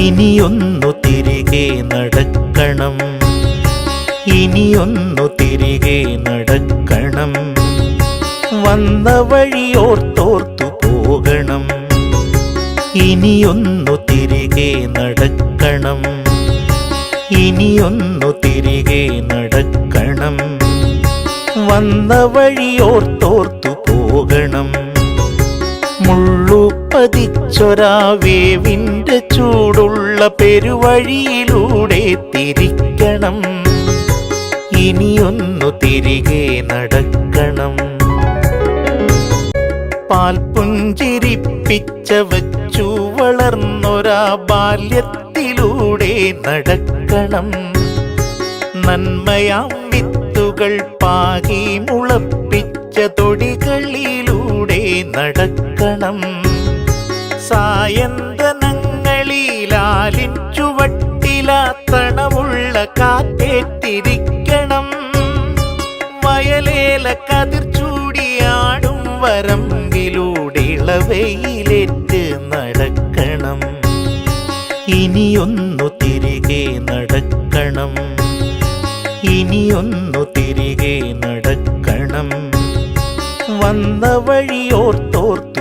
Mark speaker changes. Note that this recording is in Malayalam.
Speaker 1: ഇനിയൊന്നു തിരികെ നടക്കണം, ഇനിയൊന്നു തിരികെ നടക്കണം. വന്ന വഴിയോർത്തോർത്തു പോകണം. ഇനിയൊന്നു തിരികെ നടക്കണം, ഇനിയൊന്നു തിരികെ നടക്കണം. വന്ന വഴിയോർത്തോർത്തു പോകണം. മുള്ളുപതിച്ചൊരാവേവിൻ്റെ ചൂടുള്ള പെരുവഴിയിലൂടെ തിരിക്കണം. ഇനിയൊന്നു തിരികെ നടക്കണം. പാൽപുഞ്ചിരിപ്പിച്ച വച്ചു വളർന്നൊരാ ബാല്യത്തിലൂടെ നടക്കണം. നന്മയാം വിത്തുകൾ പാകി മുളപ്പിച്ച തൊടികളിലൂടെ നടക്കണം. സായന്തനങ്ങളിലാലിൻ ചുവട്ടിലാത്തണമുള്ള കാറ്റേറ്റിരിക്കണം. വയലേല കതിർ ചൂടിയാടും വരമ്പിലൂടെ ഇളവയിലേറ്റ് നടക്കണം. ഇനിയൊന്നു തിരികെ നടക്കണം, ഇനിയൊന്നു തിരികെ നടക്കണം. വന്ന വഴിയോർത്തോർത്ത്